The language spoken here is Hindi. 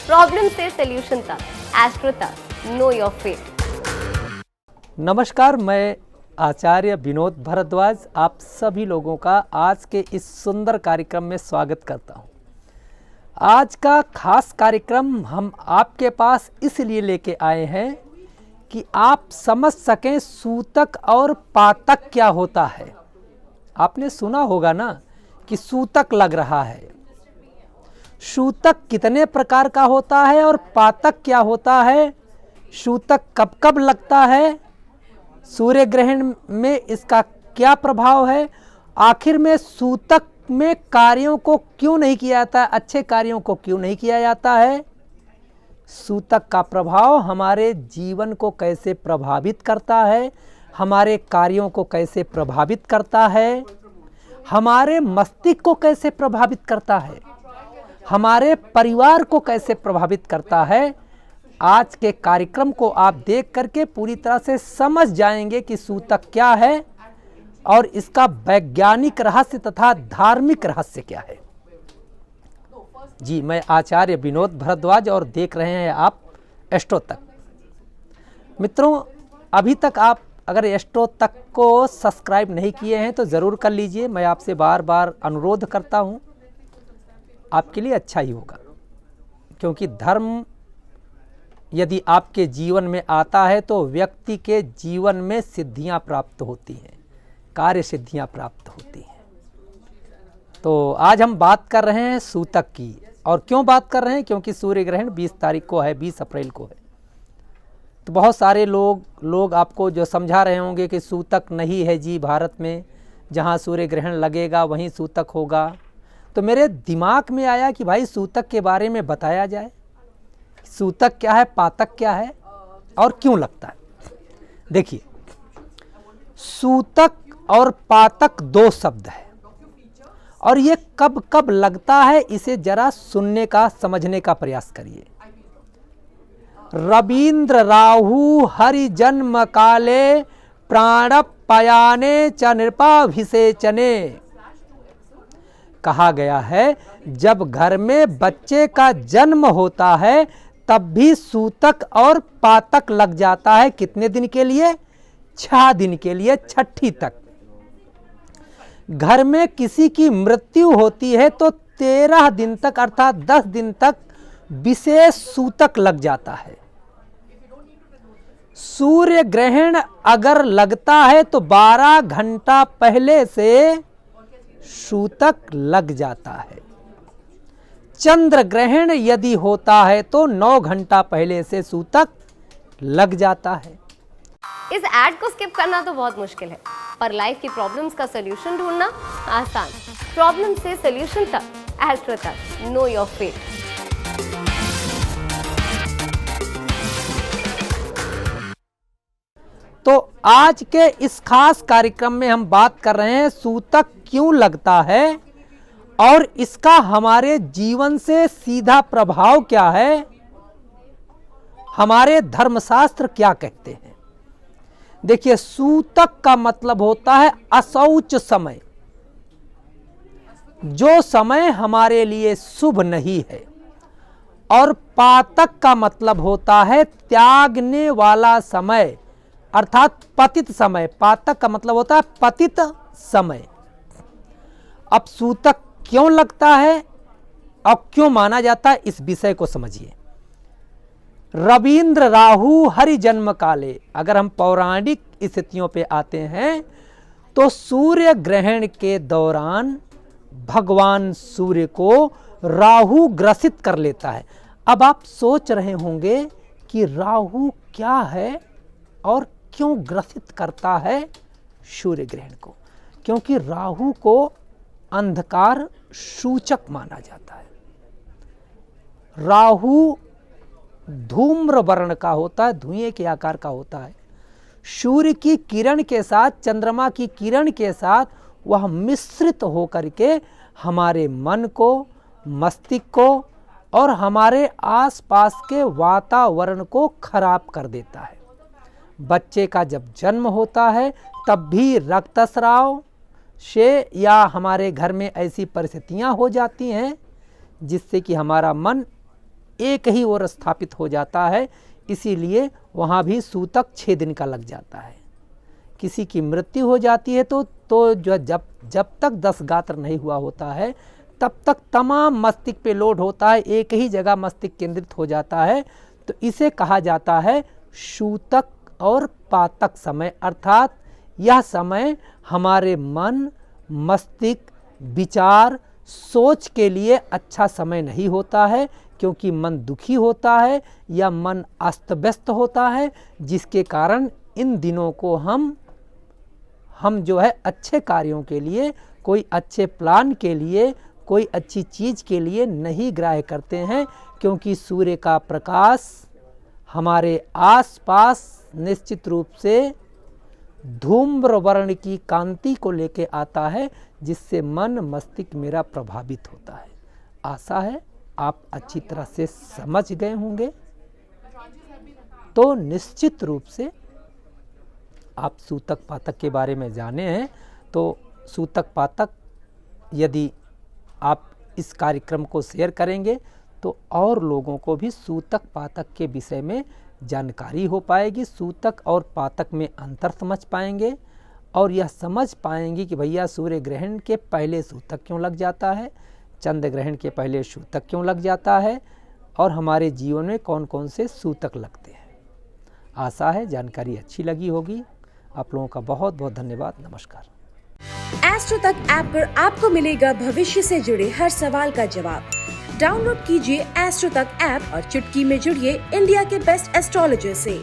प्रॉब्लम से सॉल्यूशन तक, एस्ट्रो तक, नो योर फेट। नमस्कार, मैं आचार्य विनोद भारद्वाज आप सभी लोगों का आज के इस सुंदर कार्यक्रम में स्वागत करता हूं। आज का खास कार्यक्रम हम आपके पास इसलिए लेके आए हैं कि आप समझ सकें सूतक और पातक क्या होता है। आपने सुना होगा ना कि सूतक लग रहा है। सूतक कितने प्रकार का होता है और पातक क्या होता है, सूतक कब कब लगता है, सूर्य ग्रहण में इसका क्या प्रभाव है, आखिर में सूतक में कार्यों को क्यों नहीं किया जाता है, अच्छे कार्यों को क्यों नहीं किया जाता है, सूतक का प्रभाव हमारे जीवन को कैसे प्रभावित करता है, हमारे कार्यों को कैसे प्रभावित करता है, हमारे मस्तिष्क को कैसे प्रभावित करता है, हमारे परिवार को कैसे प्रभावित करता है। आज के कार्यक्रम को आप देख करके पूरी तरह से समझ जाएंगे कि सूतक क्या है और इसका वैज्ञानिक रहस्य तथा धार्मिक रहस्य क्या है। जी, मैं आचार्य विनोद भारद्वाज और देख रहे हैं आप एस्ट्रो तक। मित्रों, अभी तक आप अगर एस्ट्रो तक को सब्सक्राइब नहीं किए हैं तो ज़रूर कर लीजिए। मैं आपसे बार बार अनुरोध करता हूं, आपके लिए अच्छा ही होगा, क्योंकि धर्म यदि आपके जीवन में आता है तो व्यक्ति के जीवन में सिद्धियां प्राप्त होती हैं, कार्य सिद्धियां प्राप्त होती हैं। तो आज हम बात कर रहे हैं सूतक की। और क्यों बात कर रहे हैं, क्योंकि सूर्य ग्रहण 20 तारीख को है, 20 अप्रैल को है। तो बहुत सारे लोग आपको जो समझा रहे होंगे कि सूतक नहीं है जी भारत में, जहां सूर्य ग्रहण लगेगा वहीं सूतक होगा। तो मेरे दिमाग में आया कि भाई सूतक के बारे में बताया जाए, सूतक क्या है, पातक क्या है और क्यों लगता है। देखिए, सूतक और पातक दो शब्द है और ये कब कब लगता है इसे जरा सुनने का, समझने का प्रयास करिए। रवींद्र राहु हरि जन्म काले प्राण पयाने च नृपाभिषेचने। कहा गया है जब घर में बच्चे का जन्म होता है तब भी सूतक और पातक लग जाता है। कितने दिन के लिए? 6 दिन के लिए, छठी तक। घर में किसी की मृत्यु होती है तो 13 दिन तक अर्थात 10 दिन तक विशेष सूतक लग जाता है। सूर्य ग्रहण अगर लगता है तो 12 घंटा पहले से सूतक लग जाता है। चंद्र ग्रहण यदि होता है तो 9 घंटा पहले से सूतक लग जाता है। इस ऐड को स्किप करना तो बहुत मुश्किल है, पर लाइफ की प्रॉब्लम्स का सॉल्यूशन ढूंढना आसान। प्रॉब्लम से सॉल्यूशन तक, एस्ट्रो तक, नो योर फेट। तो आज के इस खास कार्यक्रम में हम बात कर रहे हैं सूतक क्यों लगता है और इसका हमारे जीवन से सीधा प्रभाव क्या है, हमारे धर्मशास्त्र क्या कहते हैं। देखिए, सूतक का मतलब होता है अशौच समय, जो समय हमारे लिए शुभ नहीं है। और पातक का मतलब होता है त्यागने वाला समय अर्थात पतित समय। पातक का मतलब होता है पतित समय। अब सूतक क्यों लगता है और क्यों माना जाता है, इस विषय को समझिए। रवींद्र राहु हरि जन्म काले, अगर हम पौराणिक स्थितियों पे आते हैं तो सूर्य ग्रहण के दौरान भगवान सूर्य को राहु ग्रसित कर लेता है। अब आप सोच रहे होंगे कि राहु क्या है और क्यों ग्रसित करता है सूर्य ग्रहण को। क्योंकि राहु को अंधकार सूचक माना जाता है। राहु धूम्र वर्ण का होता है, धुएं के आकार का होता है। सूर्य की किरण के साथ, चंद्रमा की किरण के साथ वह मिश्रित होकर के हमारे मन को, मस्तिष्क को और हमारे आसपास के वातावरण को खराब कर देता है। बच्चे का जब जन्म होता है तब भी रक्तस्राव से या हमारे घर में ऐसी परिस्थितियां हो जाती हैं जिससे कि हमारा मन एक ही ओर स्थापित हो जाता है, इसीलिए वहाँ भी सूतक 6 दिन का लग जाता है। किसी की मृत्यु हो जाती है तो जो जब तक 10 गात्र नहीं हुआ होता है तब तक तमाम मस्तिष्क पे लोड होता है, एक ही जगह मस्तिष्क केंद्रित हो जाता है। तो इसे कहा जाता है सूतक और पातक समय, अर्थात यह समय हमारे मन, मस्तिष्क, विचार, सोच के लिए अच्छा समय नहीं होता है, क्योंकि मन दुखी होता है या मन अस्त व्यस्त होता है, जिसके कारण इन दिनों को हम जो है अच्छे कार्यों के लिए, कोई अच्छे प्लान के लिए, कोई अच्छी चीज़ के लिए नहीं ग्राह्य करते हैं, क्योंकि सूर्य का प्रकाश हमारे आसपास निश्चित रूप से धूम्र वर्ण की कांति को लेके आता है, जिससे मन मस्तिष्क मेरा प्रभावित होता है। आशा है आप अच्छी तरह से समझ गए होंगे। तो निश्चित रूप से आप सूतक पातक के बारे में जाने हैं, तो सूतक पातक यदि आप इस कार्यक्रम को शेयर करेंगे तो और लोगों को भी सूतक पातक के विषय में जानकारी हो पाएगी, सूतक और पातक में अंतर समझ पाएंगे और यह समझ पाएंगे कि भैया सूर्य ग्रहण के पहले सूतक क्यों लग जाता है, चंद्र ग्रहण के पहले सूतक क्यों लग जाता है और हमारे जीवन में कौन कौन से सूतक लगते हैं। आशा है जानकारी अच्छी लगी होगी। आप लोगों का बहुत बहुत धन्यवाद। नमस्कार। एस्ट्रो तक ऐप पर आपको मिलेगा भविष्य से जुड़े हर सवाल का जवाब। डाउनलोड कीजिए एस्ट्रो तक ऐप और चुटकी में जुड़िए इंडिया के बेस्ट एस्ट्रोलॉजर से।